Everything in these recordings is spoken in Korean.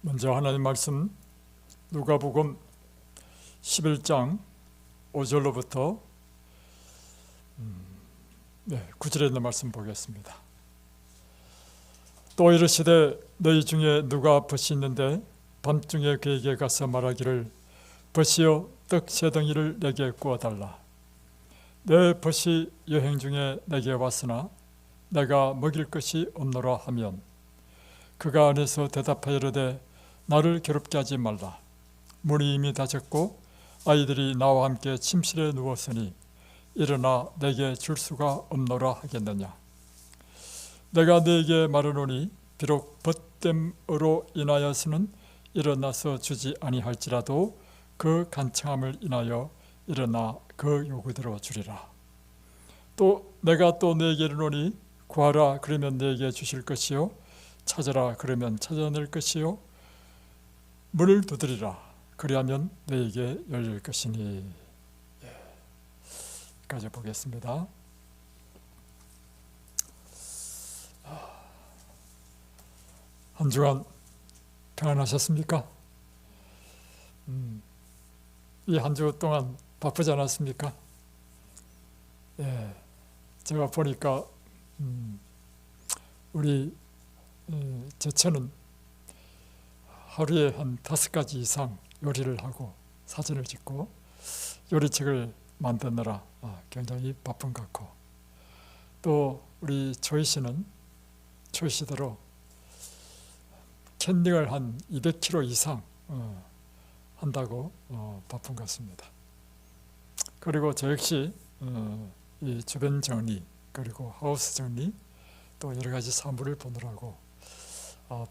먼저 하나님 말씀 누가복음 11장 5절로부터 9절에 있는 말씀 보겠습니다. 또 이르시되 너희 중에 누가 벗이 있는데 밤중에 그에게 가서 말하기를 벗이여 떡 세 덩이를 내게 구워달라. 내 벗이 여행 중에 내게 왔으나 내가 먹일 것이 없노라 하면 그가 안에서 대답하여 이르되 나를 괴롭게 하지 말라. 문이 이미 닫혔고 아이들이 나와 함께 침실에 누웠으니 일어나 내게 줄 수가 없노라 하겠느냐. 내가 네게 말하노니 비록 벗됨으로 인하여서는 일어나서 주지 아니할지라도 그 간청함을 인하여 일어나 그 요구대로 주리라. 또 내가 또 네게 이르노니 구하라 그러면 네게 주실 것이요 찾으라 그러면 찾아낼 것이요 문을 두드리라 그리하면 너에게 열릴 것이니. 여기까지 보겠습니다. 한 주간 평안하셨습니까? 이 한 주 동안 바쁘지 않았습니까? 제가 보니까 우리 제처는 하루에 한 5가지 이상 요리를 하고 사진을 찍고 요리책을 만드느라 굉장히 바쁜 것 같고, 또 우리 조이 씨는 조이 씨대로 캔딩을 한 200kg 이상 한다고 바쁜 것 같습니다. 그리고 저 역시 이 주변 정리 그리고 하우스 정리 또 여러 가지 사물을 보느라고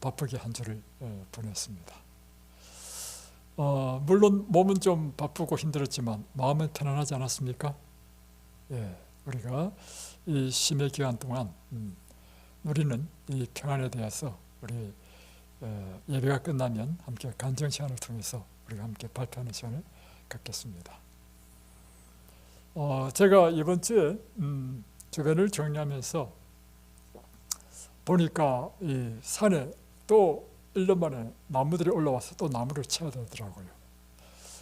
바쁘게 한 주를 보냈습니다. 물론 몸은 좀 바쁘고 힘들었지만 마음은 편안하지 않았습니까? 우리가 이 심의 기간 동안 누리는 이 평안에 대해서 우리 예배가 끝나면 함께 간증 시간을 통해서 우리가 함께 발표하는 시간을 갖겠습니다. 제가 이번 주에 주변을 정리하면서 보니까 이 산에 또 1년 만에 나무들이 올라와서 또 나무를 쳐야 되더라고요.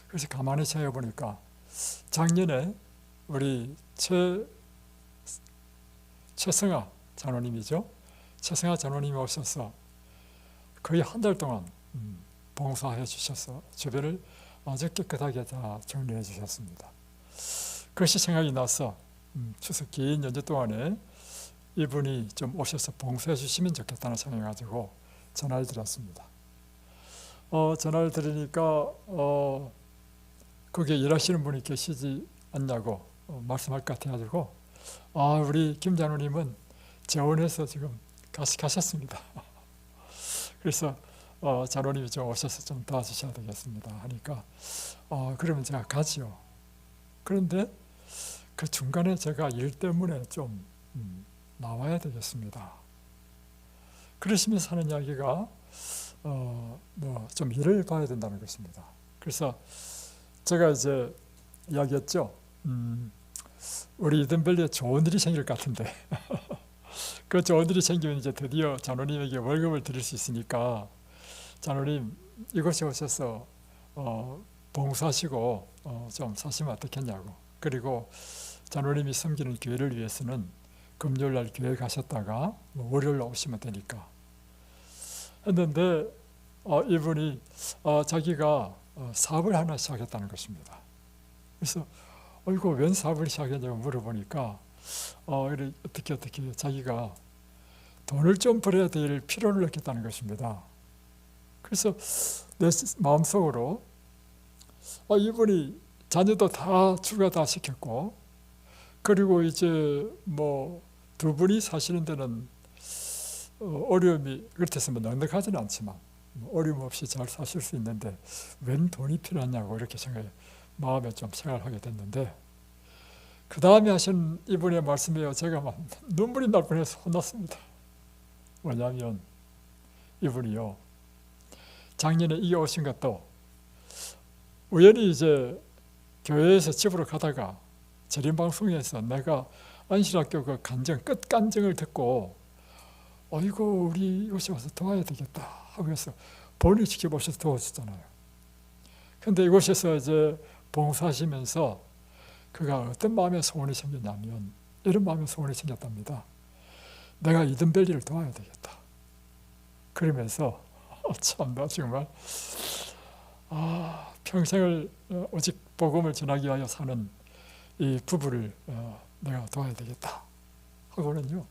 그래서 가만히 생각해보니까 작년에 우리 최승아 장로님이죠. 최승아 장로님이 오셔서 거의 한 달 동안 봉사해 주셔서 주변을 아주 깨끗하게 다 정리해 주셨습니다. 그것이 생각이 나서 추석 긴 연휴 동안에 이분이 좀 오셔서 봉사해 주시면 좋겠다는 생각이 가지고 전화를 드렸습니다. 전화를 드리니까 거기에 일하시는 분이 계시지 않냐고 말씀할 것 같아가지고 우리 김 장로님은 재원해서 지금 가셨습니다. 그래서 장로님이 좀 오셔서 좀 도와주셔야 되겠습니다 하니까 그러면 제가 가지요. 그런데 그 중간에 제가 일 때문에 좀 나와야 되겠습니다. 그러시면서 하는 이야기가 좀 일을 봐야 된다는 것입니다. 그래서 제가 이제 이야기했죠. 우리 이든밸리에 좋은 일이 생길 것 같은데 그 좋은 일이 생기면 이제 드디어 장로님에게 월급을 드릴 수 있으니까 장로님 이곳에 오셔서 봉사하시고 좀 사시면 어떻겠냐고. 그리고 장로님이 섬기는 교회를 위해서는 금요일날 교회 가셨다가 월요일날 오시면 되니까 했는데 이분이 자기가 사업을 하나 시작했다는 것입니다. 그래서 이거 웬 사업을 시작했냐고 물어보니까 어떻게 자기가 돈을 좀 벌어야 될 필요를 느꼈다는 것입니다. 그래서 내 마음속으로 이분이 자녀도 다 출가 다 시켰고, 그리고 이제 두 분이 사시는 데는 어려움이 그렇다해서 넉넉하지는 않지만 어려움 없이 잘 사실 수 있는데 웬 돈이 필요하냐고 이렇게 마음에 좀 생각을 하게 됐는데, 그 다음에 하신 이분의 말씀에 제가 막 눈물이 날 뻔해서 혼났습니다. 뭐냐면 이분이요, 작년에 이게 오신 것도 우연히 이제 교회에서 집으로 가다가 재림방송에서 내가 안실학교 그 끝 간증을 듣고 이거 우리 이곳에 와서 도와야 되겠다 하고 해서 본인이 지켜보셔서 도와주잖아요. 근데 이곳에서 이제 봉사하시면서 그가 어떤 마음의 소원이 생겼냐면 이런 마음의 소원이 생겼답니다. 내가 이든벨리를 도와야 되겠다. 그러면서 참나 정말 평생을 오직 복음을 전하기 위하여 사는 이 부부를 내가 도와야 되겠다 하고는요,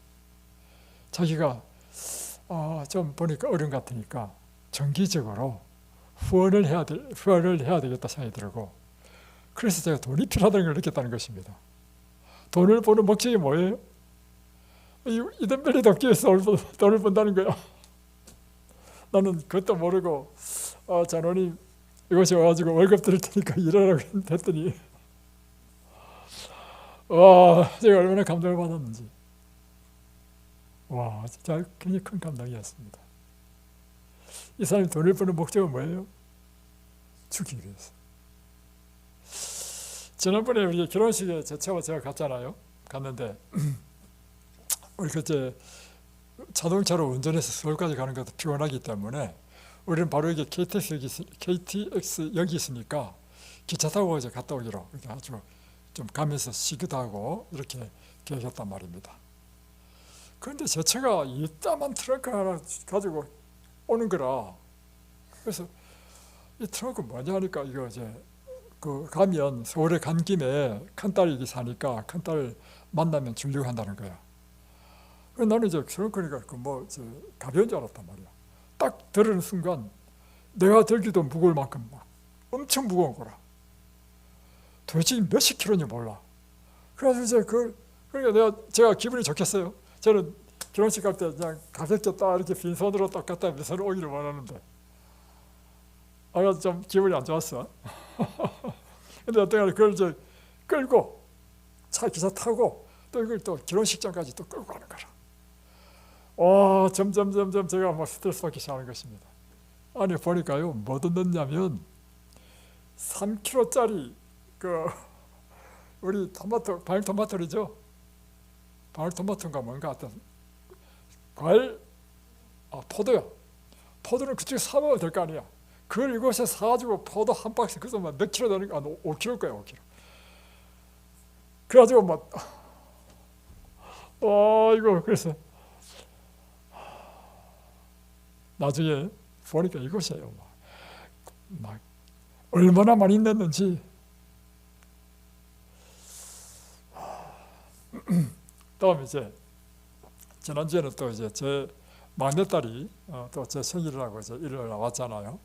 자기가 좀 보니까 어른 같으니까 정기적으로 후원을 해야 되겠다 생각이 들고, 그래서 제가 돈이 필요하다는 걸 느꼈다는 것입니다. 돈을 버는 목적이 뭐예요? 이든벨리 돕기 위해서 돈을 번다는 거야. 나는 그것도 모르고 장로님 이곳에 와가지고 월급 드릴 테니까 일하라고 했더니 제가 얼마나 감동을 받았는지, 진짜 굉장히 큰 감동이었습니다. 이 사람이 돈을 버는 목적은 뭐예요? 주기 위해서. 지난번에 우리 결혼식에 제 차와 제가 갔잖아요. 갔는데 우리 그때 자동차로 운전해서 서울까지 가는 것도 피곤하기 때문에 우리는 바로 이게 KTX 역이 있으니까 기차 타고 이제 갔다 오기로 아주 좀 가면서 쉬기도 하고 이렇게 계획했단 말입니다. 그런데 제 차가 이따만 트렁크 하나 가지고 오는 거라. 그래서 이 트렁크 뭐냐 하니까 이거 이제 가면 서울에 간 김에 큰딸이 사니까 큰딸 만나면 주려고 한다는 거야. 나는 이제 트렁크니까 가벼운 줄 알았단 말이야. 딱 들으는 순간 내가 들기도 무거울 만큼 막 엄청 무거운 거라. 도대체 몇십 킬로인지 몰라. 그래서 이제 그러니까 제가 기분이 좋겠어요. 저는 결혼식 갈 때 그냥 가볍게 딱 이렇게 빈손으로 딱 갖다 미선을 오기를 원하는데 좀 기분이 안 좋았어. 근데 어떤 그걸 이제 끌고 기차 타고 또 이걸 또 결혼식장까지 또 끌고 가는 거라. 점점 제가 막 스트레스 받기 시작하는 것입니다. 아니 보니까요, 뭐 넣냐면 3kg짜리 우리 토마토, 방울토마토죠. 방울토마토인가 뭔가 어떤 과일, 포도요. 포도는 그쪽에 사 먹어도 될 거 아니야. 그걸 이곳에 사가지고 포도 한 박스, 그래서 몇 킬로 되는 거, 5kg 거야, 5kg. 그래가지고 이거 그래서 나중에 보니까 이것이에요. 막 얼마나 많이 냈는지. 다음 이제 지난주에는 또 이제 제 막내딸이 또 제 생일이라고 이제 일요일 나왔잖아요.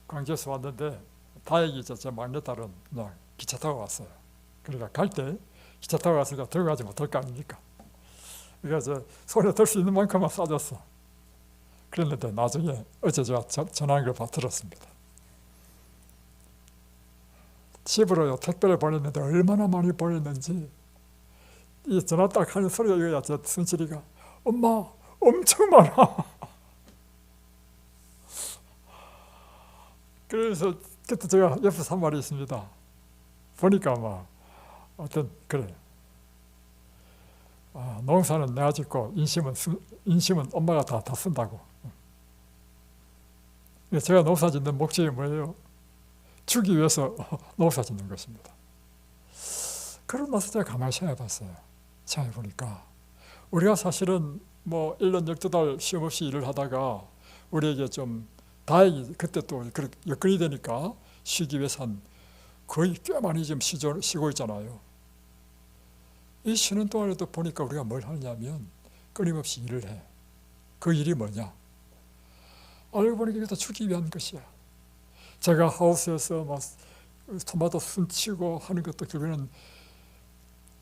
광주에서 왔는데 다행히 제 막내딸은 그냥 기차 타고 왔어요. 그러니까 갈 때 기차 타고 갔으니까 들어가지 못할 거 아닙니까? 그래서 손에 들 수 있는 만큼만 싸줬어. 그랬는데 나중에 어제 제가 전화한 걸 들었습니다. 집으로 택배를 보냈는데 얼마나 많이 보냈는지, 이 전화 딱 하는 소리가 이거야. 제 순실이가 엄마 엄청 많아. 그래서 그때 제가 옆에서 한 말이 있습니다. 보니까 그래. 농사는 내가 짓고 인심은 엄마가 다 쓴다고. 제가 농사 짓는 목적이 뭐예요? 주기 위해서 농사 짓는 것입니다. 그러고 나서 제가 가만히 생각해봤어요. 생각해보니까 우리가 사실은 1년 12달 쉼 없이 일을 하다가 우리에게 좀 다행히 그때 또 여건이 되니까 쉬기 위해서는 거의 꽤 많이 좀 쉬고 있잖아요. 이 쉬는 동안에도 보니까 우리가 뭘 하냐면 끊임없이 일을 해. 그 일이 뭐냐? 알고 보니까 이게 다 주기 위한 것이야. 제가 하우스에서 토마토 순치고 하는 것도 결국에는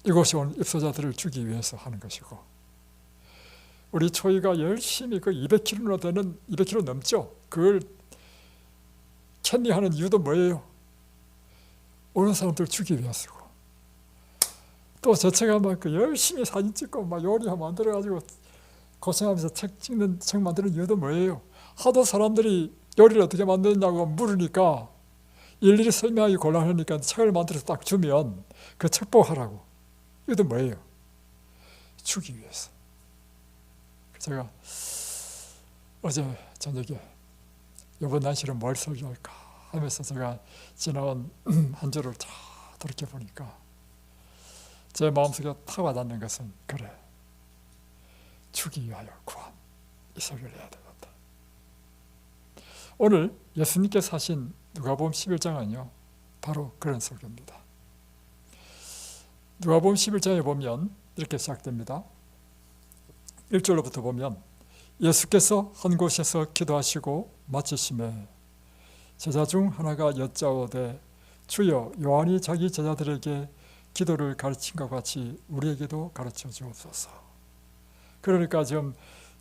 이곳에 온 입소자들을 주기 위해서 하는 것이고, 우리 초이가 열심히 200kg나 되는 200kg 넘죠. 그걸 캔닝하는 이유도 뭐예요? 오는 사람들 주기 위해서고, 또 제가 열심히 사진 찍고 요리하고 만들어가지고 고생하면서 책 만드는 이유도 뭐예요? 하도 사람들이 요리를 어떻게 만드냐고 물으니까 일일이 설명하기 곤란하니까 책을 만들어서 딱 주면 그 책 보고 하라고. 이것도 뭐예요? 주기 위해서. 제가 어제 저녁에 이번 날씨는 뭘 설교할까 하면서 제가 지나온 한 주를 다 돌이켜보니까 제 마음속에 탁 와닿는 것은, 그래, 주기 위하여 구한, 이 설교를 해야 되겠다. 오늘 예수님께서 하신 누가복음 11장은요 바로 그런 설교입니다. 누가복음 11장에 보면 이렇게 시작됩니다. 1절로부터 보면, 예수께서 한 곳에서 기도하시고 마치심에 제자 중 하나가 여짜오되, 주여, 요한이 자기 제자들에게 기도를 가르친 것 같이 우리에게도 가르쳐 주옵소서. 그러니까 지금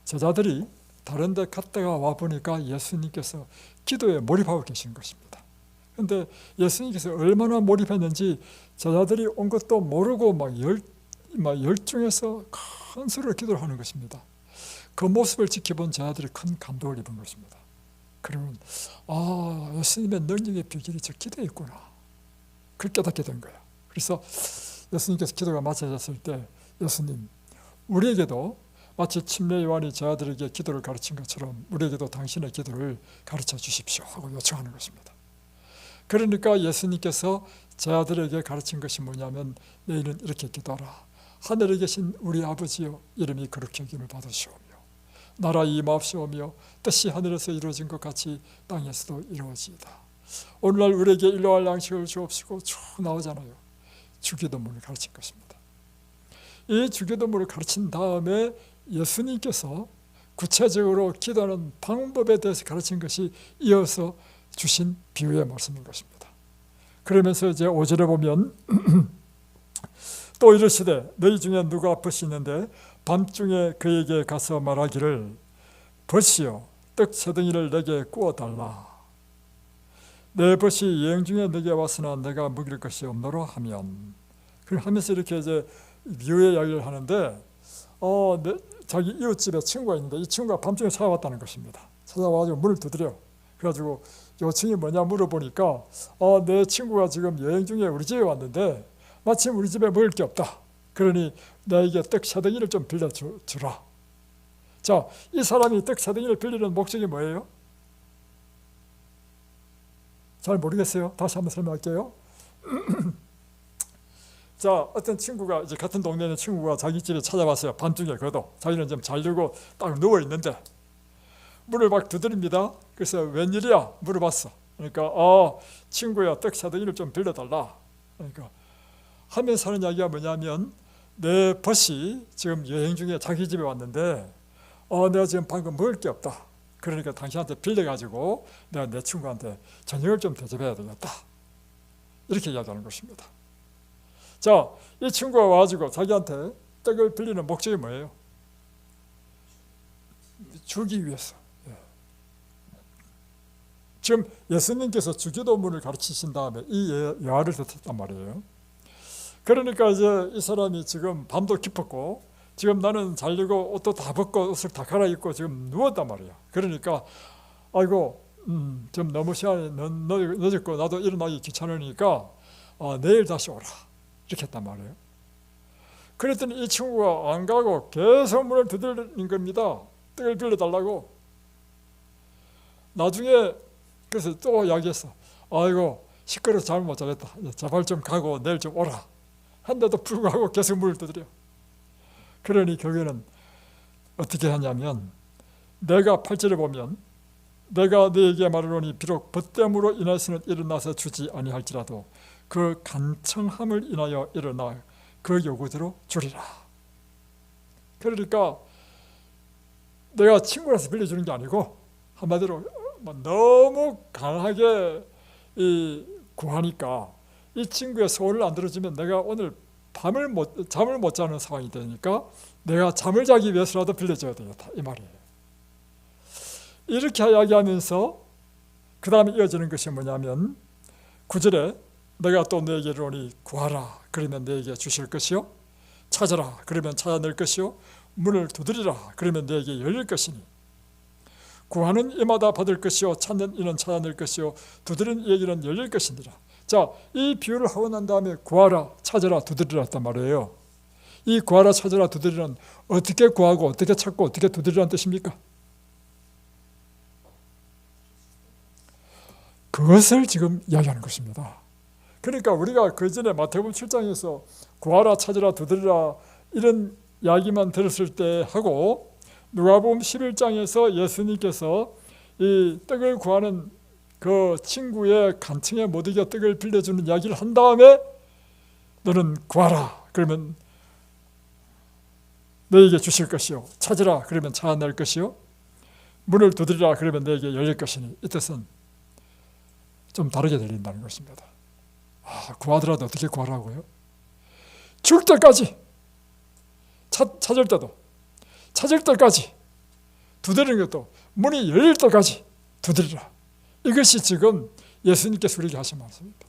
제자들이 다른 데 갔다가 와보니까 예수님께서 기도에 몰입하고 계신 것입니다. 그런데 예수님께서 얼마나 몰입했는지 제자들이 온 것도 모르고 막 열중해서 큰 소리로 기도를 하는 것입니다. 그 모습을 지켜본 제자들이 큰 감동을 입은 것입니다. 그러면 예수님의 능력의 비결이 저 기도에 있구나, 그걸 깨닫게 된 거예요. 그래서 예수님께서 기도가 마쳐졌을 때, 예수님, 우리에게도 마치 침례 요한이 제자들에게 기도를 가르친 것처럼 우리에게도 당신의 기도를 가르쳐 주십시오 하고 요청하는 것입니다. 그러니까 예수님께서 제자들에게 가르친 것이 뭐냐면, 너희는 이렇게 기도하라. 하늘에 계신 우리 아버지여, 이름이 거룩히 여김을 받으시오며 나라 임하옵시오며 뜻이 하늘에서 이루어진 것 같이 땅에서도 이루어지이다. 오늘날 우리에게 일용할 양식을 주옵시고 쭉 나오잖아요. 주기도문을 가르친 것입니다. 이 주기도문을 가르친 다음에 예수님께서 구체적으로 기도하는 방법에 대해서 가르친 것이 이어서 주신 비유의 말씀인 것입니다. 그러면서 이제 5절에 보면 또 이르시되, 너희 중에 누가 아프시는데 밤중에 그에게 가서 말하기를, 벗이여 떡 세 덩이를 내게 구워달라. 내 벗이 여행 중에 내게 왔으나 내가 먹일 것이 없노라 하면, 하면서 이렇게 이제 비유의 이야기를 하는데, 자기 이웃집에 친구가 있는데 이 친구가 밤중에 찾아왔다는 것입니다. 찾아와가지고 문을 두드려. 그래가지고 요청이 뭐냐 물어보니까, 내 친구가 지금 여행 중에 우리 집에 왔는데 마침 우리 집에 먹을 게 없다. 그러니 나에게 떡 세 덩이를 좀 빌려주라. 자, 이 사람이 떡 세 덩이를 빌리는 목적이 뭐예요? 잘 모르겠어요. 다시 한번 설명할게요. 자, 어떤 친구가, 이제 같은 동네에 있는 친구가 자기 집에 찾아왔어요. 밤중에. 그래도 자기는 좀 잘려고 딱 누워 있는데 문을 막 두드립니다. 그래서 웬일이야 물어봤어. 그러니까 친구야, 떡 세 덩이를 좀 빌려달라. 그러니까 하면서 하는 이야기가 뭐냐면, 내 벗이 지금 여행 중에 자기 집에 왔는데 내가 지금 방금 먹을 게 없다. 그러니까 당신한테 빌려가지고 내가 내 친구한테 저녁을 좀 대접해야 되겠다. 이렇게 이야기하는 것입니다. 자, 이 친구가 와가지고 자기한테 떡을 빌리는 목적이 뭐예요? 주기 위해서. 지금 예수님께서 주기도문을 가르치신 다음에 이 예화를 듣었단 말이에요. 그러니까 이제 이 사람이 지금 밤도 깊었고 지금 나는 자려고 옷도 다 벗고 옷을 다 갈아입고 지금 누웠단 말이야. 그러니까 아이고 좀 너무 시간이 늦었고 나도 일어나기 귀찮으니까 내일 다시 오라 이렇게 했단 말이에요. 그랬더니 이 친구가 안 가고 계속 문을 두드리는 겁니다. 떡을 빌려달라고. 나중에 그래서 또 이야기했어. 아이고 시끄러워서 잠을 못 자겠다. 제발 좀 가고 내일 좀 오라. 한데도 불구하고 계속 문을 두드려. 그러니 결국에는 어떻게 하냐면 내가 8절에 보면 내가 너에게 말하노니 비록 벗됨으로 인하여서는 일어나서 주지 아니할지라도 그 간청함을 인하여 일어나 그 요구대로 주리라. 그러니까 내가 친구라서 빌려주는 게 아니고 한마디로 너무 강하게 구하니까 이 친구의 소원을 안 들어주면 내가 오늘 잠을 못 자는 상황이 되니까 내가 잠을 자기 위해서라도 빌려줘야 되겠다 이 말이에요. 이렇게 이야기하면서 그 다음에 이어지는 것이 뭐냐면 9절에 내가 또 너에게 이르노니 구하라 그러면 너에게 주실 것이요 찾아라 그러면 찾아낼 것이요 문을 두드리라 그러면 너에게 열릴 것이니 구하는 이마다 받을 것이요 찾는 이는 찾아낼 것이요 두드리는 이에게는 열릴 것이니라. 자, 이 비유를 하고 난 다음에 구하라 찾아라 두드리라 했단 말이에요. 이 구하라 찾아라 두드리는 어떻게 구하고 어떻게 찾고 어떻게 두드리라는 뜻입니까? 그것을 지금 이야기하는 것입니다. 그러니까 우리가 그 전에 마태복음 7장에서 구하라 찾으라 두드리라 이런 이야기만 들었을 때 하고 누가복음 11장에서 예수님께서 이 떡을 구하는 그 친구의 간청에 못 이겨 떡을 빌려주는 이야기를 한 다음에 너는 구하라 그러면 너에게 주실 것이요, 찾으라 그러면 찾아낼 것이요, 문을 두드리라 그러면 너에게 열릴 것이니, 이 뜻은 좀 다르게 들린다는 것입니다. 구하더라도 어떻게 구하라고요? 줄 때까지, 찾을 때도, 찾을 때까지 두드리는 것도 문이 열릴 때까지 두드리라. 이것이 지금 예수님께서 우리에게 하신 말씀입니다.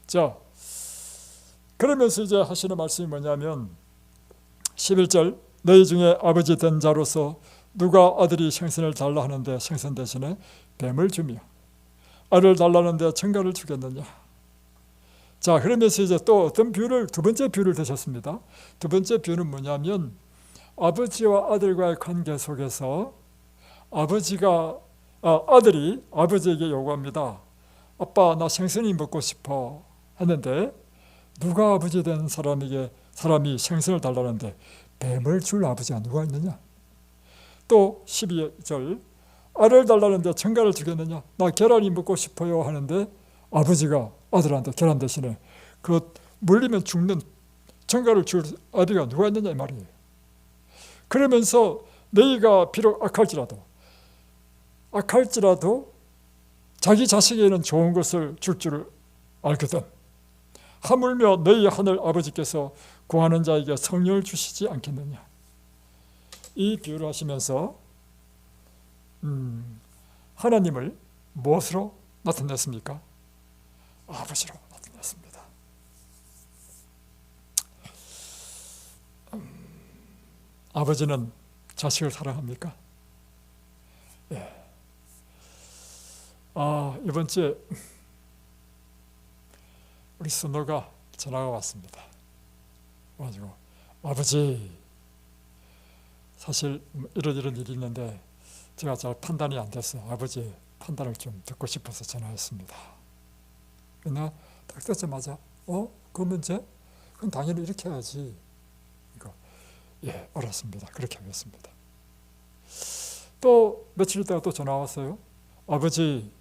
자, 그러면서 이제 하시는 말씀이 뭐냐면 11절, 너희 중에 아버지 된 자로서 누가 아들이 생선을 달라 하는데 생선 대신에 뱀을 주며 알을 달라는데 청가를 주겠느냐. 자, 그러면서 이제 또 어떤 비유를, 두 번째 비유를 드셨습니다. 두 번째 비유는 뭐냐면 아버지와 아들과의 관계 속에서 아들이 아버지에게 요구합니다. 아빠, 나 생선이 먹고 싶어 하는데 누가 아버지 된 사람이 생선을 달라는데 뱀을 줄 아버지가 누가 있느냐. 또 12절, 알을 달라는데 청가를 주겠느냐. 나 계란이 먹고 싶어요 하는데 아버지가 아들한테 계란 대신에 그 물리면 죽는 청가를 줄 아비가 누가 있느냐 이 말이에요. 그러면서 너희가 비록 악할지라도 자기 자식에게는 좋은 것을 줄 줄을 알거든. 하물며 너희 하늘 아버지께서 구하는 자에게 성령을 주시지 않겠느냐. 이 비유를 하시면서 하나님을 무엇으로 나타냈습니까? 아버지로 나타냈습니다. 아버지는 자식을 사랑합니까? 예. 이번 주에 우리 스노가 전화가 왔습니다. 그래가지고 아버지, 사실 이런 일이 있는데 제가 잘 판단이 안 돼서 아버지의 판단을 좀 듣고 싶어서 전화했습니다. 그러나 딱 듣자마자 그 문제? 그건 당연히 이렇게 해야지. 예, 알았습니다. 그렇게 하겠습니다. 또 며칠 있다가 또 전화 왔어요. 아버지,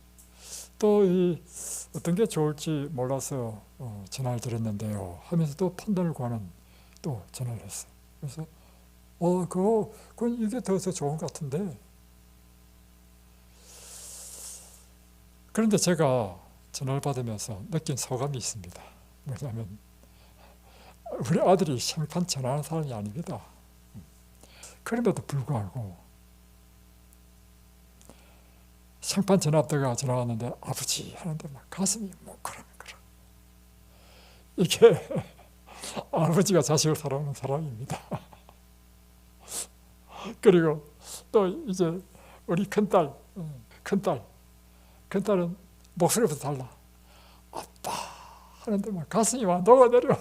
또 어떤 게 좋을지 몰라서 전화를 드렸는데요 하면서 또 판단을 구하는 또 전화를 했어요. 그래서 그건 이게 더 좋은 것 같은데. 그런데 제가 전화를 받으면서 느낀 소감이 있습니다. 뭐냐면 우리 아들이 생판 전화하는 사람이 아닙니다. 그럼에도 불구하고 생판 전화합다가 전화 왔는데 아버지 하는데 막 가슴이 뭉클하는 거라. 이게 아버지가 자식을 사랑하는 사랑입니다. 그리고 또 이제 우리 큰딸은 목소리부터 달라. 아빠 하는데 막 가슴이 막 녹아내려.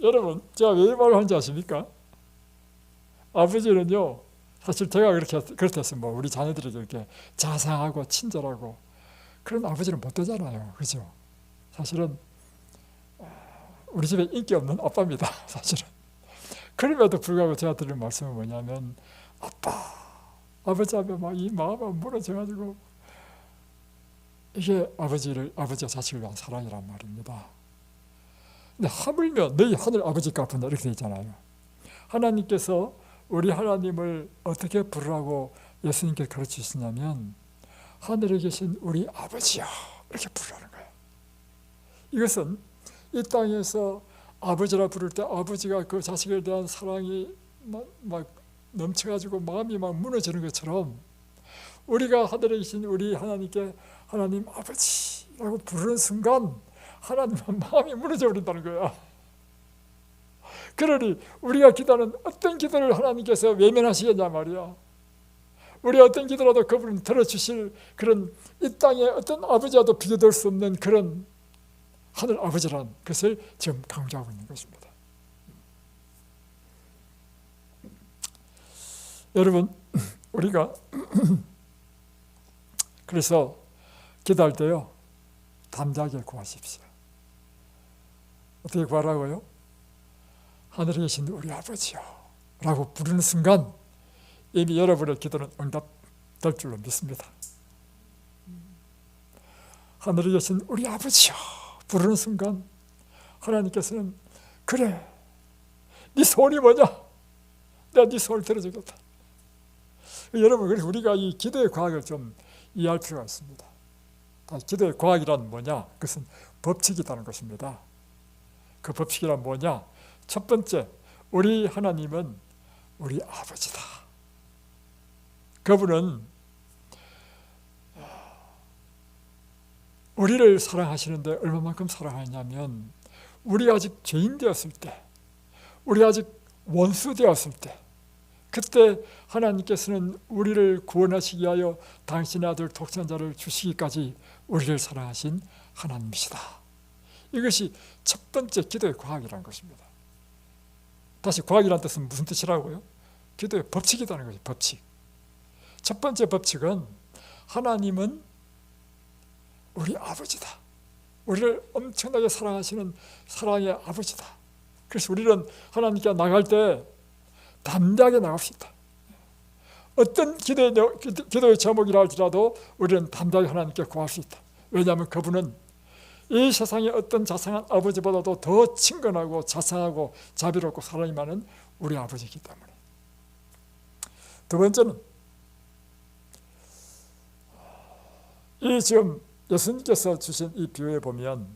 여러분, 제가 왜 이 말을 하는지 아십니까? 아버지는요, 사실 제가 그렇댔어요. 우리 자녀들에게 이렇게 자상하고 친절하고 그런 아버지는 못 되잖아요. 그죠? 사실은 우리 집에 인기 없는 아빠입니다. 사실은. 그럼에도 불구하고 제가 드리는 말씀은 뭐냐면 아버지 앞에 막 이 마음이 무너져가지고 이게 아버지가 자식을 위한 사랑이란 말입니다. 근데 하물며 너희 하늘 아버지가 아픈다 이렇게 되어 있잖아요. 하나님께서 우리 하나님을 어떻게 부르라고 예수님께 가르치시냐면 하늘에 계신 우리 아버지여 이렇게 부르라는 거예요. 이것은 이 땅에서 아버지라 부를 때 아버지가 그 자식에 대한 사랑이 막 넘쳐가지고 마음이 막 무너지는 것처럼 우리가 하늘에 계신 우리 하나님께 하나님 아버지라고 부르는 순간 하나님은 마음이 무너져 버린다는 거야. 그러니 우리가 기도하는 어떤 기도를 하나님께서 외면하시겠냐 말이야. 우리 어떤 기도라도 그분은 들어주실 그런 이 땅에 어떤 아버지와도 비교될 수 없는 그런 하늘 아버지라는 것을 지금 강조하고 있는 것입니다. 여러분, 우리가 그래서 기도할 때요, 담대하게 구하십시오. 어떻게 구하라고요? 하늘에 계신 우리 아버지요 라고 부르는 순간 이미 여러분의 기도는 응답될 줄로 믿습니다. 하늘에 계신 우리 아버지요 부르는 순간 하나님께서는 그래, 네 소원이 뭐냐? 내가 네 소원을 들어주겠다. 여러분, 그래서 우리가 이 기도의 과학을 좀 이해할 필요가 있습니다. 기도의 과학이란 뭐냐? 그것은 법칙이라는 것입니다. 그 법칙이란 뭐냐? 첫 번째, 우리 하나님은 우리 아버지다. 그분은 우리를 사랑하시는데 얼마만큼 사랑하냐면, 우리가 아직 죄인 되었을 때, 우리가 아직 원수 되었을 때, 그때 하나님께서는 우리를 구원하시기 위하여 당신의 아들 독생자를 주시기까지 우리를 사랑하신 하나님이시다. 이것이 첫 번째 기도의 과학이라는 것입니다. 다시, 과학이라는 뜻은 무슨 뜻이라고요? 기도의 법칙이라는 것이 법칙. 첫 번째 법칙은 하나님은 우리 아버지다. 우리를 엄청나게 사랑하시는 사랑의 아버지다. 그래서 우리는 하나님께 나갈 때 담대하게 나갑시다. 어떤 기도의 제목이라 할지라도 우리는 담대하게 하나님께 구할 수 있다. 왜냐하면 그분은 이 세상의 어떤 자상한 아버지보다도 더 친근하고 자상하고 자비롭고 사랑이 많은 우리 아버지이기 때문에. 두 번째는, 이 지금 예수님께서 주신 이 비유에 보면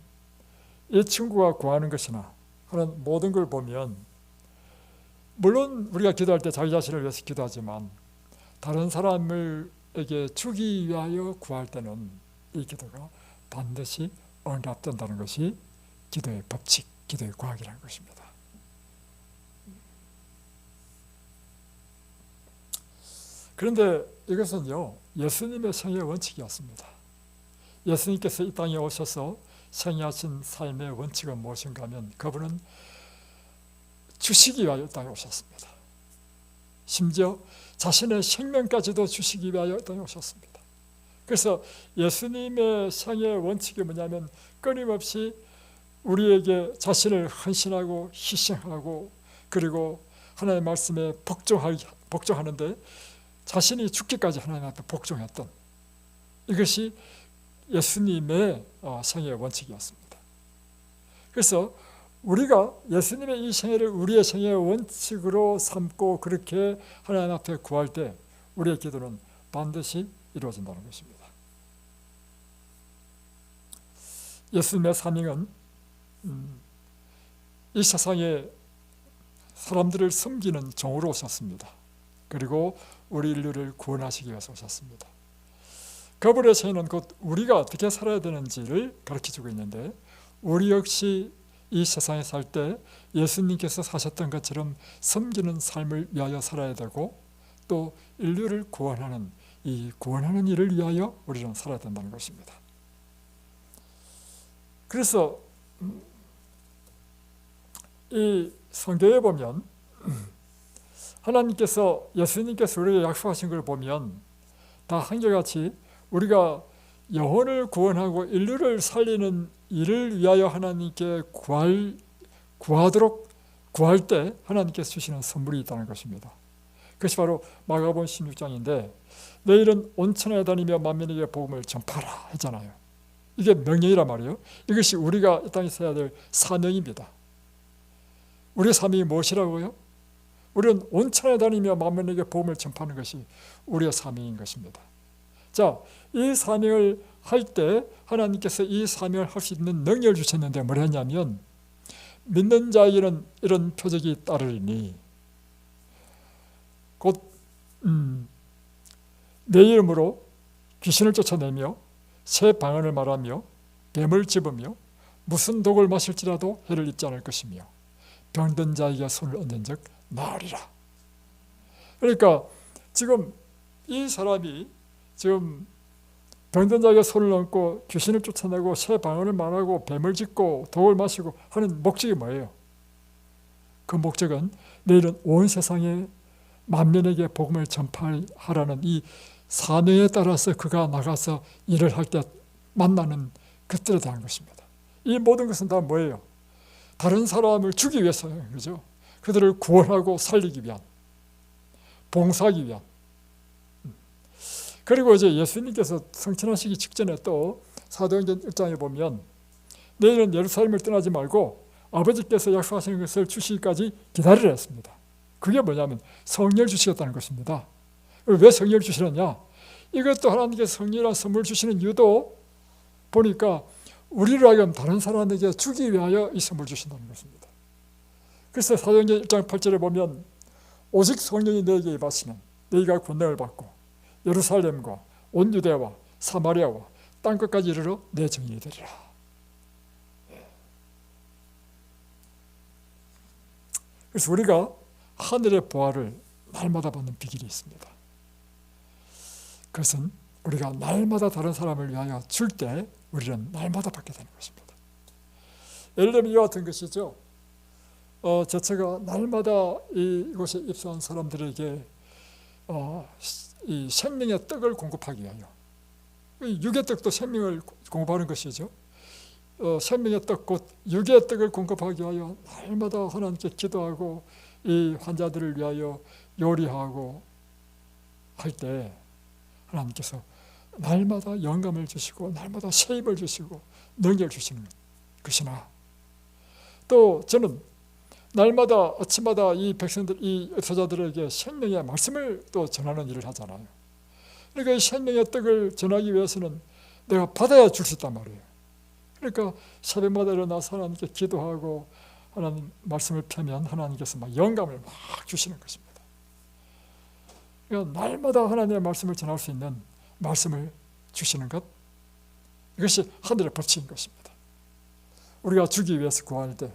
이 친구가 구하는 것이나 하는 모든 걸 보면, 물론 우리가 기도할 때 자기 자신을 위해서 기도하지만 다른 사람에게 주기 위하여 구할 때는 이 기도가 반드시 응답된다는 것이 기도의 법칙, 기도의 과학이라는 것입니다. 그런데 이것은요, 예수님의 생애의 원칙이었습니다. 예수님께서 이 땅에 오셔서 생애하신 삶의 원칙은 무엇인가 하면, 그분은 주시기 위하여 이 땅에 오셨습니다. 심지어 자신의 생명까지도 주시기 위하여 이 땅에 오셨습니다. 그래서 예수님의 생애의 원칙이 뭐냐면, 끊임없이 우리에게 자신을 헌신하고 희생하고, 그리고 하나님의 말씀에 복종하는데 자신이 죽기까지 하나님 앞에 복종했던, 이것이 예수님의 생애의 원칙이었습니다. 그래서 우리가 예수님의 이 생애를 우리의 생애의 원칙으로 삼고 그렇게 하나님 앞에 구할 때 우리의 기도는 반드시 이루어진다는 것입니다. 예수님의 사명은 이 세상에 사람들을 섬기는 종으로 오셨습니다. 그리고 우리 인류를 구원하시기 위해서 오셨습니다. 그분의 생애는 곧 우리가 어떻게 살아야 되는지를 가르쳐주고 있는데, 우리 역시 이 세상에 살 때 예수님께서 사셨던 것처럼 섬기는 삶을 위하여 살아야 되고, 또 인류를 구원하는 이 구원하는 일을 위하여 우리는 살아야 된다는 것입니다. 그래서 이 성경에 보면 하나님께서, 예수님께서 우리에게 약속하신 걸 보면 다 한결같이 우리가 영혼을 구원하고 인류를 살리는 일을 위하여 하나님께 구할 때 하나님께서 주시는 선물이 있다는 것입니다. 그것이 바로 마가복음 16장인데, 너희는 온 천하에 다니며 만민에게 복음을 전파하라 했잖아요. 이게 명령이란 말이에요. 이것이 우리가 이 땅에서 해야 될 사명입니다. 우리의 사명이 무엇이라고요? 우리는 온 천하에 다니며 만민에게 복음을 전파하는 것이 우리의 사명인 것입니다. 자, 이 사명을 할 때 하나님께서 이 사명을 할 수 있는 능력을 주셨는데 뭘 했냐면, 믿는 자에게는 이런 표적이 따르리니 곧 내 이름으로 귀신을 쫓아내며 새 방언을 말하며 뱀을 집으며 무슨 독을 마실지라도 해를 입지 않을 것이며 병든 자에게 손을 얹은 적 나으리라. 그러니까 지금 이 사람이 지금 병든 자에게 손을 얹고 귀신을 쫓아내고 새 방언을 말하고 뱀을 짚고 독을 마시고 하는 목적이 뭐예요? 그 목적은 내일은 온 세상에 만민에게 복음을 전파하라는 이 사명에 따라서 그가 나가서 일을 할 때 만나는 것들에 대한 것입니다. 이 모든 것은 다 뭐예요? 다른 사람을 주기 위해서예요. 그죠? 그들을 구원하고 살리기 위한, 봉사하기 위한. 그리고 이제 예수님께서 성천하시기 직전에 또 사도행전 1장에 보면 너희는 예루살렘을 떠나지 말고 아버지께서 약속하시는 것을 주시기까지 기다리라 했습니다. 그게 뭐냐면 성령을 주시겠다는 것입니다. 왜 성령을 주시느냐? 이것도 하나님께서 성령이라는 선물을 주시는 이유도 보니까 우리를 하여금 다른 사람에게 주기 위하여 이 선물을 주신다는 것입니다. 그래서 사도행전 1장 8절에 보면 오직 성령이 너에게 임하시면 너희가 권능을 받고 예루살렘과 온 유대와 사마리아와 땅끝까지 이르러 내 증인이 되리라. 그래서 우리가 하늘의 보화를 날마다 받는 비결이 있습니다. 그것은 우리가 날마다 다른 사람을 위하여 줄 때 우리는 날마다 받게 되는 것입니다. 예를 들면 이와 같은 것이죠. 제가 날마다 이곳에 입사한 사람들에게 이 생명의 떡을 공급하기 위하여, 육의 떡도 생명을 공급하는 것이죠. 생명의 떡 곧 육의 떡을 공급하기 위하여 날마다 하나님께 기도하고 이 환자들을 위하여 요리하고 할 때 하나님께서 날마다 영감을 주시고 날마다 새 힘을 주시고 능력을 주시는 것이나, 또 저는 날마다 아침마다 이 백성들, 이 여자들에게 생명의 말씀을 또 전하는 일을 하잖아요. 그러니까 이 생명의 떡을 전하기 위해서는 내가 받아야 줄 수 있단 말이에요. 그러니까 새벽마다 일어나서 하나님께 기도하고 하나님 말씀을 펴면 하나님께서 막 영감을 막 주시는 것입니다. 그러니까 날마다 하나님의 말씀을 전할 수 있는 말씀을 주시는 것, 이것이 하늘의 법칙인 것입니다. 우리가 주기 위해서 구할 때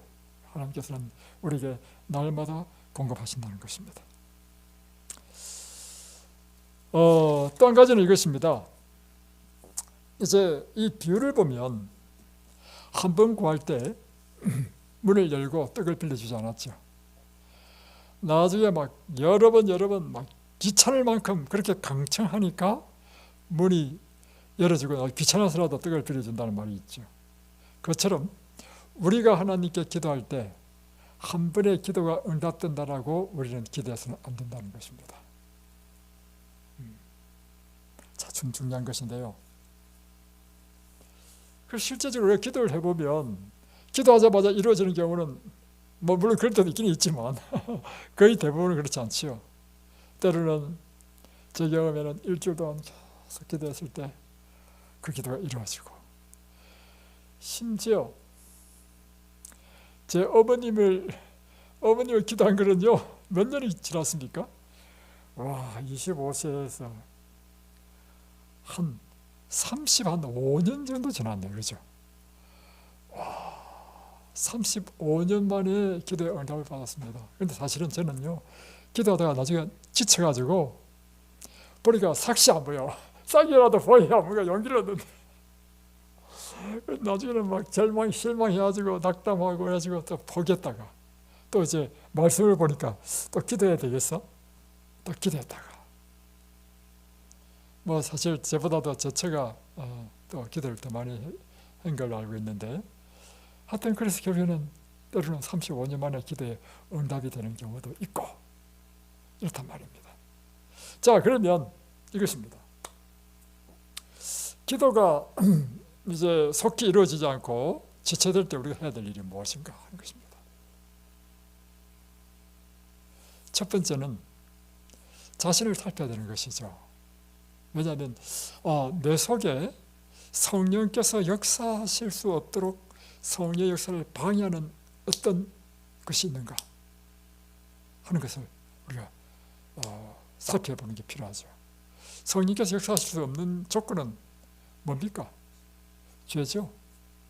하나님께서는 우리에게 날마다 공급하신다는 것입니다. 또 한 가지는 이것입니다. 이제 이 비유를 보면 한 번 구할 때 문을 열고 떡을 빌려주지 않았죠. 나중에 막 여러 번 막 귀찮을 만큼 그렇게 강청하니까 문이 열어지고 귀찮아서라도 떡을 빌려준다는 말이 있죠. 그것처럼 우리가 하나님께 기도할 때 한 번의 기도가 응답된다라고 우리는 기대해서는 안 된다는 것입니다. 참 중요한 것인데요. 실제적으로 우리가 기도를 해보면 기도하자마자 이루어지는 경우는 물론 그럴 때도 있긴 있지만 거의 대부분은 그렇지 않지요. 때로는 제 경험에는 일주일 동안 계속 기도했을 때 그 기도가 이루어지고, 심지어 제 어머님을 기도한 거는요, 몇 년이 지났습니까? 25세에서 한 35년 정도 지났네요. 그죠? 35년 만에 기도의 응답을 받았습니다. 그런데 사실은 저는요, 기도하다가 나중에 지쳐가지고 보니까 삭시 안 보여. 싹이라도 보여야 뭔가 용기를 얻는데 나중에는 막 실망해가지고 낙담하고 해가지고 또 포기했다가 또 이제 말씀을 보니까 또 기도해야 되겠어? 또 기도했다가 사실 저보다도 제처가 또 기도를 더 많이 한 걸로 알고 있는데, 하여튼 그래서 결국에는 때로는 35년 만에 기도에 응답이 되는 경우도 있고 이렇단 말입니다. 자, 그러면 이것입니다. 기도가 이제 속히 이루어지지 않고 지체될 때 우리가 해야 될 일이 무엇인가 하는 것입니다. 첫 번째는 자신을 살펴야 되는 것이죠. 왜냐하면 내 속에 성령께서 역사하실 수 없도록 성령의 역사를 방해하는 어떤 것이 있는가 하는 것을 우리가 살펴보는 게 필요하죠. 성령께서 역사하실 수 없는 조건은 뭡니까? 죄죠.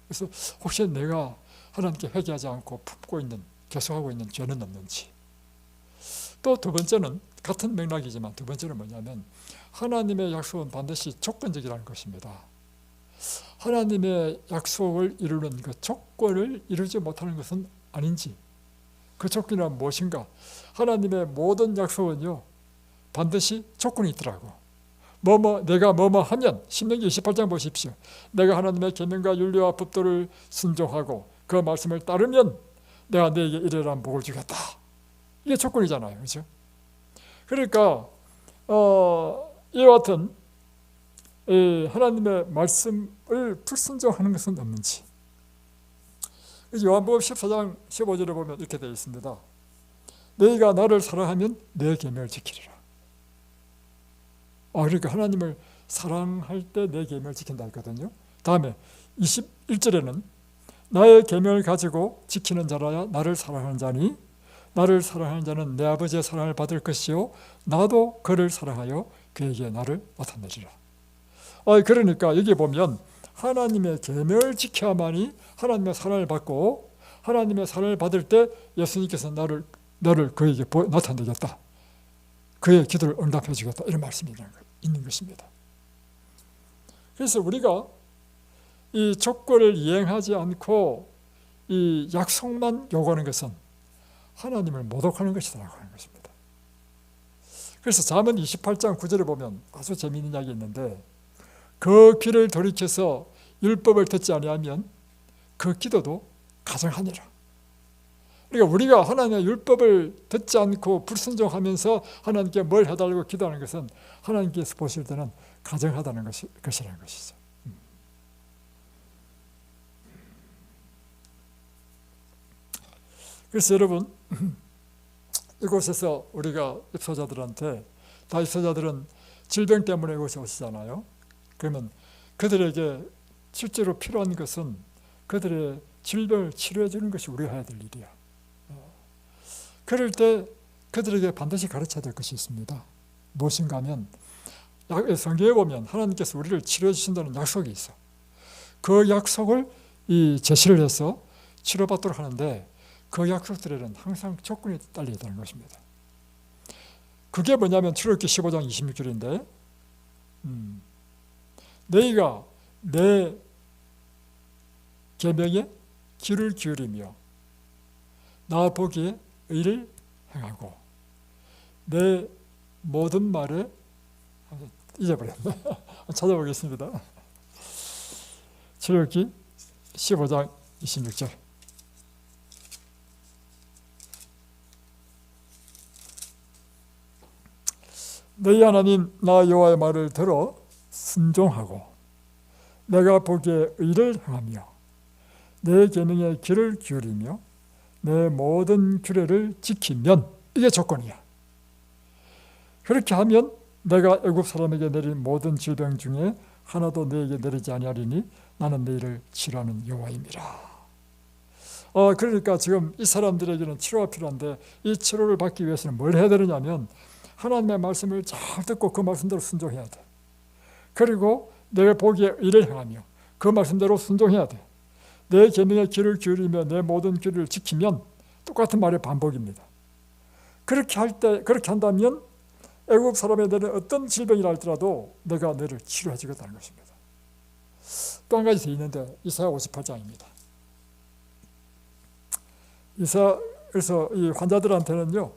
그래서 혹시 내가 하나님께 회개하지 않고 품고 있는, 계속하고 있는 죄는 없는지. 또 두 번째는 같은 맥락이지만 두 번째는 뭐냐면 하나님의 약속은 반드시 조건적이라는 것입니다. 하나님의 약속을 이루는 그 조건을 이루지 못하는 것은 아닌지, 그 조건이란 무엇인가? 하나님의 모든 약속은요, 반드시 조건이 있더라고. 내가 뭐뭐 하면, 신명기 28장 보십시오. 내가 하나님의 계명과 윤리와 법도를 순종하고 그 말씀을 따르면 내가 너에게 이러한 복을 주겠다. 이게 조건이잖아요, 그렇죠? 그러니까 이와 같은 하나님의 말씀을 불순종하는 것은 없는지. 요한복음 14장 15절에 보면 이렇게 되어 있습니다. 너희가 나를 사랑하면 내 계명을 지키리라. 그러니까 하나님을 사랑할 때 내 계명을 지킨다 했거든요. 다음에 21절에는 나의 계명을 가지고 지키는 자라야 나를 사랑하는 자니 나를 사랑하는 자는 내 아버지의 사랑을 받을 것이요 나도 그를 사랑하여 그에게 나를 나타내리라. 그러니까 여기 보면 하나님의 계명을 지켜야만이 하나님의 사랑을 받고 하나님의 사랑을 받을 때 예수님께서 너를 그에게 나타내겠다. 그의 기도를 응답해 주겠다. 이런 말씀이 있는 것입니다. 그래서 우리가 이 조건을 이행하지 않고 이 약속만 요구하는 것은 하나님을 모독하는 것이라고 하는 것입니다. 그래서 잠언 28장 9절에 보면 아주 재미있는 이야기 있는데 그 귀를 돌이켜서 율법을 듣지 아니하면 그 기도도 가정하니라. 그러니까 우리가 하나님의 율법을 듣지 않고 불순종하면서 하나님께 뭘 해달라고 기도하는 것은 하나님께서 보실 때는 가정하다는 것이라는 것이죠. 그래서 여러분 이곳에서 우리가 입소자들한테 다 입소자들은 질병 때문에 이곳에 오시잖아요. 그러면 그들에게 실제로 필요한 것은 그들의 질병을 치료해 주는 것이 우리가 해야 될 일이야. 그럴 때 그들에게 반드시 가르쳐야 될 것이 있습니다. 무엇인가 하면 성경에 보면 하나님께서 우리를 치료해 주신다는 약속이 있어. 그 약속을 제시를 해서 치료받도록 하는데 그 약속들에는 항상 조건이 딸려 있다는 것입니다. 그게 뭐냐면 출애굽기 15장 26절인데 너희가 내 계명에 귀를 기울이며 나 보기에 의를 행하고 내 모든 말에 잊어버렸네. 찾아보겠습니다. 출애굽기 15장 26절. 너희 하나님 나 여호와의 말을 들어 순종하고 내가 보기에 의를 행하며 내 계명에 귀를 기울이며 내 모든 규례를 지키면 이게 조건이야. 그렇게 하면 내가 애굽 사람에게 내린 모든 질병 중에 하나도 너에게 내리지 아니하리니 나는 너희를 치료하는 여호와임이라. 그러니까 지금 이 사람들에게는 치료가 필요한데 이 치료를 받기 위해서는 뭘 해야 되느냐면 하나님의 말씀을 잘 듣고 그 말씀대로 순종해야 돼. 그리고 내가 보기에 의를 행하며 그 말씀대로 순종해야 돼. 내 계명에 귀를 기울이며 내 모든 규례를 지키면 똑같은 말의 반복입니다. 그렇게 한다면 애국 사람에 대한 어떤 질병이라 할지라도 내가 너를 치료해 주겠다는 것입니다. 또 한 가지 더 있는데 이사야 58장입니다. 그래서 이 환자들한테는요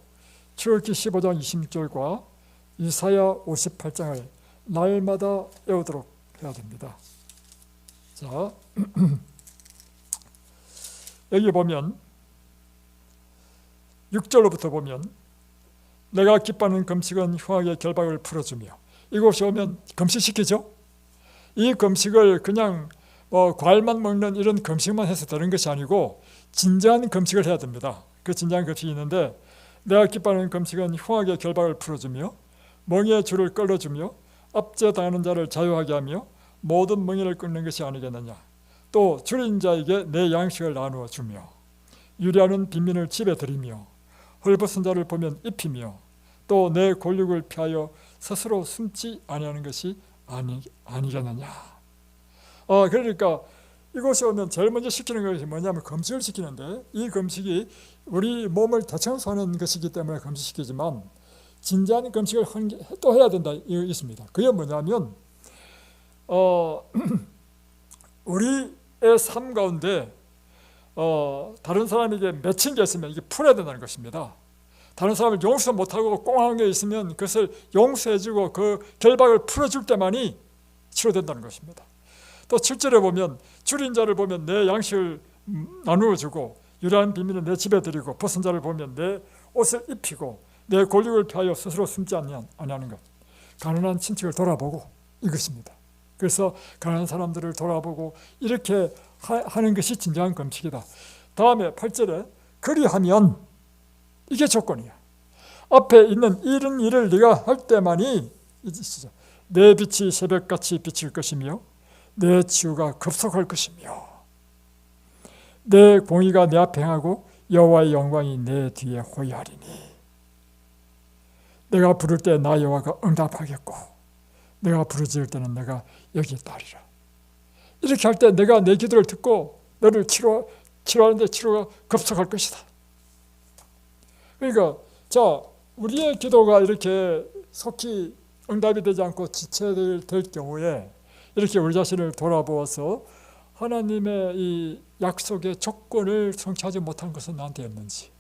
출애굽기 15장 26절과 이사야 58장을 날마다 외우도록 해야 됩니다. 자, 여기 보면 6절로부터 보면 내가 기뻐하는 금식은 흉악의 결박을 풀어주며 이곳에 오면 금식시키죠. 이 금식을 그냥 과일만 먹는 이런 금식만 해서 되는 것이 아니고 진정한 금식을 해야 됩니다. 그 진정한 금식이 있는데 내가 기뻐하는 금식은 흉악의 결박을 풀어주며 멍에의 줄을 끌어주며 압제당하는 자를 자유하게 하며 모든 멍에를 끊는 것이 아니겠느냐. 또 줄인 자에게 내 양식을 나누어 주며 유리하는 빈민을 집에 들이며 헐벗은 자를 보면 입히며 또 내 골육을 피하여 스스로 숨지 아니하는 것이 아니겠느냐. 그러니까 이곳에 오면 제일 먼저 시키는 것이 뭐냐면 금식을 시키는데 이 금식이 우리 몸을 대청소하는 것이기 때문에 금식시키지만 진지한 금식을 또 해야 된다 이거 있습니다. 그게 뭐냐면 우리의 삶 가운데 다른 사람에게 맺힌 게 있으면 이게 풀어야 된다는 것입니다. 다른 사람을 용서 못하고 꽁한 게 있으면 그것을 용서해주고 그 결박을 풀어줄 때만이 치료된다는 것입니다. 또 7절에 보면 줄인 자를 보면 내 양식을 나누어 주고 유라한 비밀은 내 집에 드리고 벗은 자를 보면 내 옷을 입히고 내 골육을 피하여 스스로 숨지 아니하는 것. 가난한 친척을 돌아보고 이것입니다. 그래서 가난한 사람들을 돌아보고 이렇게 하는 것이 진정한 금식이다. 다음에 8절에 그리하면 이게 조건이야. 앞에 있는 이런 일을 네가 할 때만이 내 빛이 새벽같이 비칠 것이며 내 치유가 급속할 것이며 내 공의가 내 앞에 행하고 여호와의 영광이 내 뒤에 호위하리니 내가 부를 때 나 여호와가 응답하겠고 내가 부르짖을 때는 내가 여기 있다리라. 이렇게 할 때 내가 내 기도를 듣고 너를 치료하는데 치료가 급속할 것이다. 그러니까 자, 우리의 기도가 이렇게 속히 응답이 되지 않고 지체될 경우에 이렇게 우리 자신을 돌아보아서 하나님의 이 약속의 조건을 성취하지 못한 것은 나한테였는지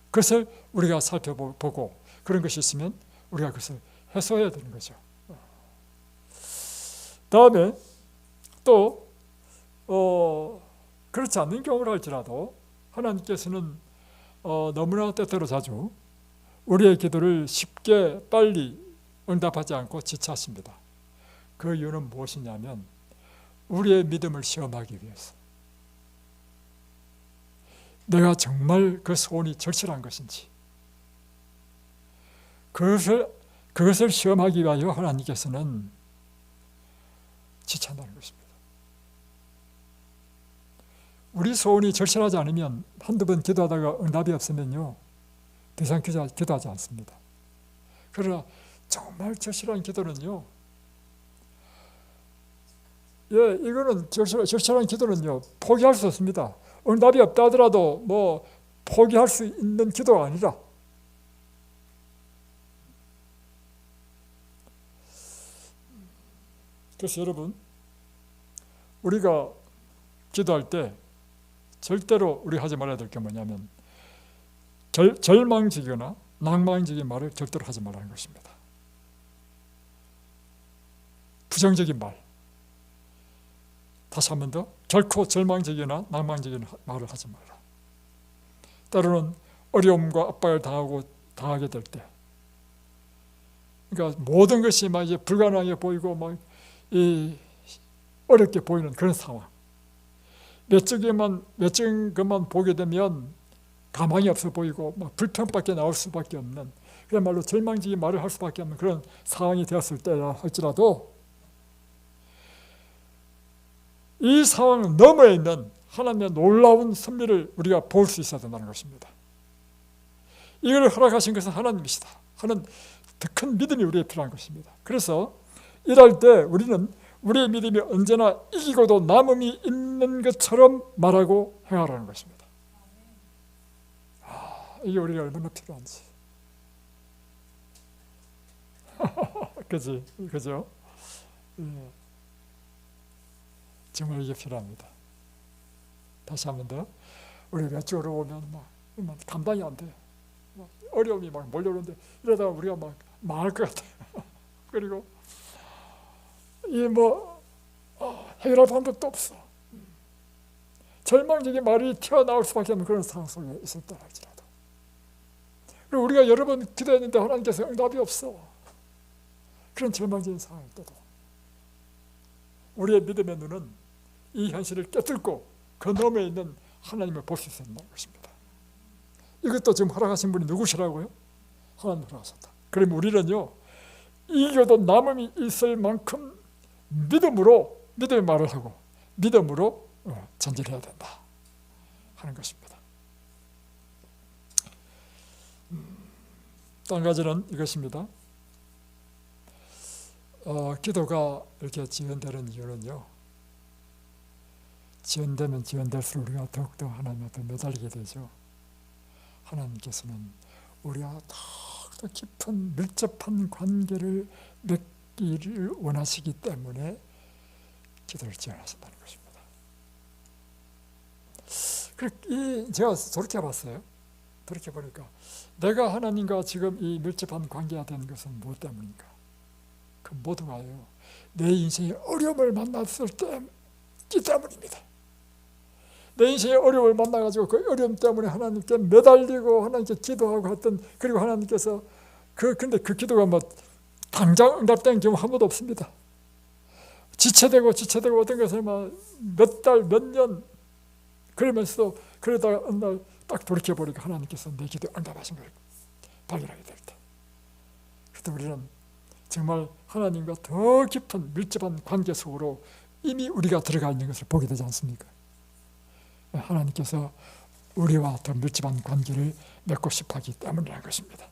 그것을 우리가 살펴보고 그런 것이 있으면 우리가 그것을 해소해야 되는 거죠. 다음에 또 그렇지 않는 경우를 할지라도 하나님께서는 너무나 때때로 자주 우리의 기도를 쉽게 빨리 응답하지 않고 지체하십니다. 그 이유는 무엇이냐면 우리의 믿음을 시험하기 위해서 내가 정말 그 소원이 절실한 것인지 그것을 시험하기 위하여 하나님께서는 지체한다는 것입니다. 우리 소원이 절실하지 않으면 한두 번 기도하다가 응답이 없으면요 더 이상 기도하지 않습니다. 그러나 정말 절실한 기도는요 이거는 절실한 기도는요 포기할 수 없습니다. 응답이 없다 하더라도 뭐 포기할 수 있는 기도가 아니라 그래서 여러분 우리가 기도할 때 절대로 우리가 하지 말아야 될 게 뭐냐면 절망적이거나 낭만적인 말을 절대로 하지 말라는 것입니다. 부정적인 말 다시 한 번 더 결코 절망적이나 낭만적인 말을 하지 말라. 때로는 어려움과 압박을 당하게 될 때 그러니까 모든 것이 막 이제 불가능하게 보이고 막 어렵게 보이는 그런 상황 외적인 것만 보게 되면 가망이 없어 보이고 막 불평밖에 나올 수밖에 없는 그야말로 절망적인 말을 할 수밖에 없는 그런 상황이 되었을 때라 할지라도 이 상황 너머에 있는 하나님의 놀라운 섭리를 우리가 볼 수 있어야 된다는 것입니다. 이걸 허락하신 것은 하나님이시다 하는 더 큰 믿음이 우리에게 필요한 것입니다. 그래서 일할 때 우리는 우리의 믿음이 언제나 이기고도 남음이 있는 것처럼 말하고 행하라는 것입니다. 이게 우리가 얼마나 필요한지. 그죠? 정말 이게 필요합니다. 다시 한 번 더. 우리 외적으로 오면 막 감당이 안 돼. 막 어려움이 막 몰려오는데 이러다가 우리가 막 망할 것 같아. 그리고 해결할 방법도 없어. 절망적인 말이 튀어나올 수밖에 없는 그런 상황 속에 있을 때 할지라도. 그리고 우리가 여러 번 기도했는데 하나님께서 응답이 없어. 그런 절망적인 상황일 때도 우리의 믿음의 눈은 이 현실을 깨뚫고 그 너머에 있는 하나님을 볼 수 있는 것입니다. 이것도 지금 허락하신 분이 누구시라고요? 하나님 허락하셨다. 그럼 우리는요 이겨도 남음이 있을 만큼 믿음의 말을 하고 믿음으로 전진해야 된다 하는 것입니다. 또 한 가지는 이것입니다. 기도가 이렇게 지연되는 이유는요 지연되면 지연될수록 우리가 더욱더 하나님한테 매달리게 되죠. 하나님께서는 우리와 더욱더 깊은 밀접한 관계를 맺기를 원하시기 때문에 기도를 지연하신다는 것입니다. 제가 저렇게 봤어요. 돌이켜보니까 내가 하나님과 지금 이 밀접한 관계가 되는 것은 무엇 때문인가? 그 모두가요, 내 인생에 어려움을 만났을 때이기 때문입니다. 내 인생에 어려움을 만나가지고 그 어려움 때문에 하나님께 매달리고 하나님께 기도하고 했던, 그리고 하나님께서 근데 그 기도가 뭐 당장 응답된 경우 한 번도 없습니다. 지체되고 어떤 것을 몇 달, 몇 년 그러면서도, 그러다가 어느 날 딱 돌이켜보니까 하나님께서 내 기도 응답하신 걸 발견하게 될 때, 그때 우리는 정말 하나님과 더 깊은 밀접한 관계 속으로 이미 우리가 들어가 있는 것을 보게 되지 않습니까? 하나님께서 우리와 더 밀접한 관계를 맺고 싶어 하기 때문이라는 것입니다.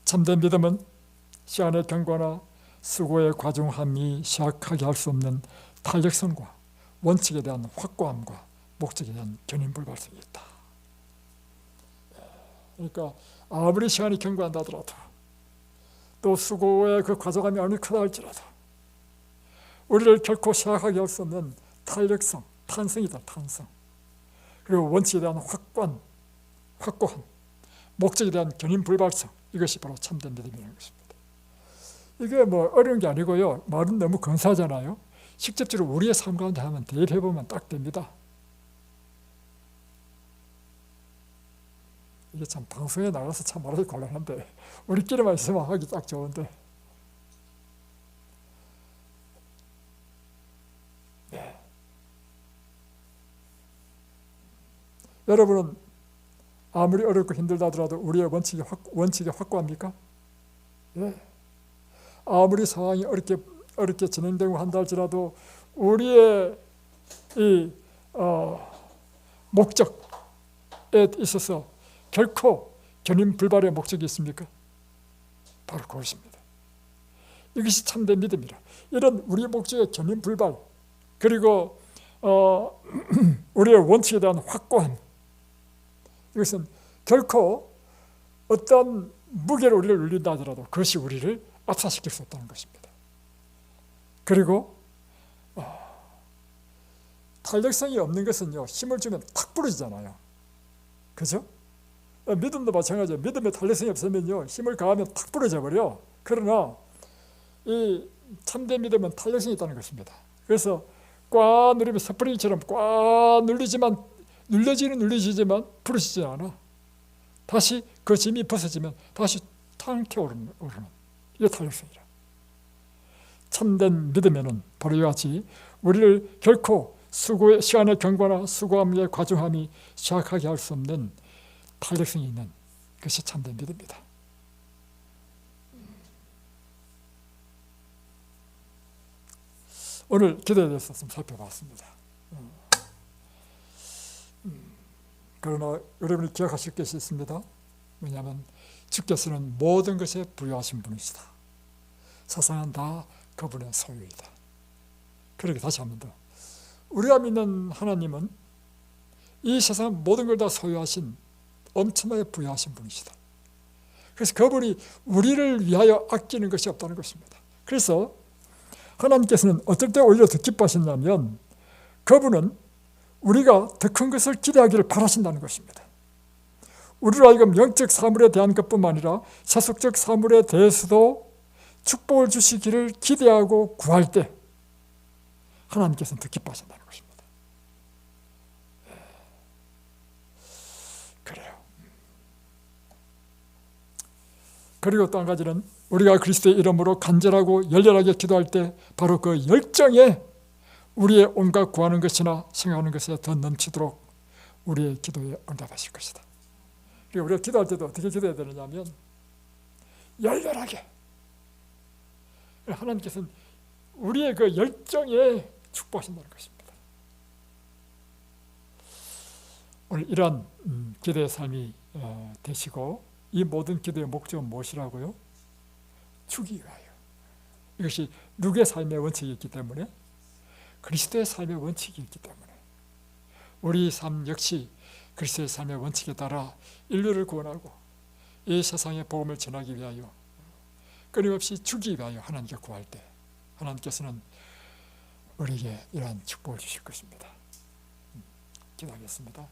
참된 믿음은 시간의 경과나 수고의 과중함이 시약하게 할 수 없는 탄력성과 원칙에 대한 확고함과 목적에 대한 견인불발성이 있다. 그러니까 아무리 시간이 경과한다 하더라도, 또 수고의 그 과정함이 아무리 크다 할지라도 우리를 결코 시약하게 할 수 없는 탄력성, 탄성이다. 탄성. 그리고 원칙에 대한 확고함, 목적에 대한 견인불발성, 이것이 바로 참된 믿음이라는 것입니다. 이게 뭐 어려운 게 아니고요, 말은 너무 근사하잖아요. 직접적으로 우리의 삶 가운데 하면 대입해보면 딱 됩니다. 이게 참 방송에 나가서 참 말하기 곤란한데, 우리끼리만 있으면 하기 딱 좋은데, 네. 여러분은 아무리 어렵고 힘들다 하더라도 우리의 원칙이 확고합니까? 네. 아무리 상황이 어렵게 진행되고 한다 할지라도 우리의 이 목적에 있어서 결코 견인불발의 목적이 있습니까? 바로 그것입니다. 이것이 참된 믿음이라. 이런 우리의 목적의 견인불발, 그리고 우리의 원칙에 대한 확고함, 이것은 결코 어떤 무게로 우리를 눌린다 하더라도 그것이 우리를 압사시킬 수 없다는 것입니다. 그리고 탄력성이 없는 것은요, 힘을 주면 탁 부러지잖아요. 그죠? 믿음도 마찬가지예요. 믿음에 탄력성이 없으면요, 힘을 가하면 탁 부러져 버려. 그러나 이 참된 믿음은 탄력성이 있다는 것입니다. 그래서 꽉 누르면 스프링처럼 꽉 눌려지지만 부러지지 않아. 다시 그 짐이 벗어지면 다시 탕 튀어오르는 이게 탄력성이라. 참된 믿음에는 바로 이와 같이 우리를 결코 시간의 경과나 수고함의 과중함이 시약하게 할 수 없는 탄력성이 있는 것이 참된 믿음입니다. 오늘 기도에 대해서 좀 살펴봤습니다. 그러나 여러분이 기억하실 것이 있습니다. 왜냐하면 주께서는 모든 것에 부유하신 분이시다. 세상은 다 그분의 소유이다. 그렇게 다시 한 번 더, 우리가 믿는 하나님은 이 세상 모든 걸 다 소유하신 엄청나게 부유하신 분이시다. 그래서 그분이 우리를 위하여 아끼는 것이 없다는 것입니다. 그래서 하나님께서는 어떨 때 오히려 더 기뻐하셨냐면, 그분은 우리가 더 큰 것을 기대하기를 바라신다는 것입니다. 우리로 하여금 영적 사물에 대한 것뿐만 아니라 세속적 사물에 대해서도 축복을 주시기를 기대하고 구할 때 하나님께서는 더 기뻐하신다는 것입니다. 그래요. 그리고 또 한 가지는 우리가 그리스도의 이름으로 간절하고 열렬하게 기도할 때 바로 그 열정에 우리의 온갖 구하는 것이나 생각하는 것에 더 넘치도록 우리의 기도에 응답하실 것이다. 그리고 우리가 기도할 때도 어떻게 기도해야 되느냐 하면 열렬하게, 하나님께서는 우리의 그 열정에 축복하신다는 것입니다. 오늘 이러한 기도의 삶이 되시고, 이 모든 기도의 목적은 무엇이라고요? 주기 위하여. 이것이 누구의 삶의 원칙이 있기 때문에, 그리스도의 삶의 원칙이 있기 때문에 우리 삶 역시 그리스도의 삶의 원칙에 따라 인류를 구원하고 이 세상의 복음을 전하기 위하여 끊임없이 주기 위하여 하나님께 구할 때 하나님께서는 우리에게 이러한 축복을 주실 것입니다. 기도하겠습니다.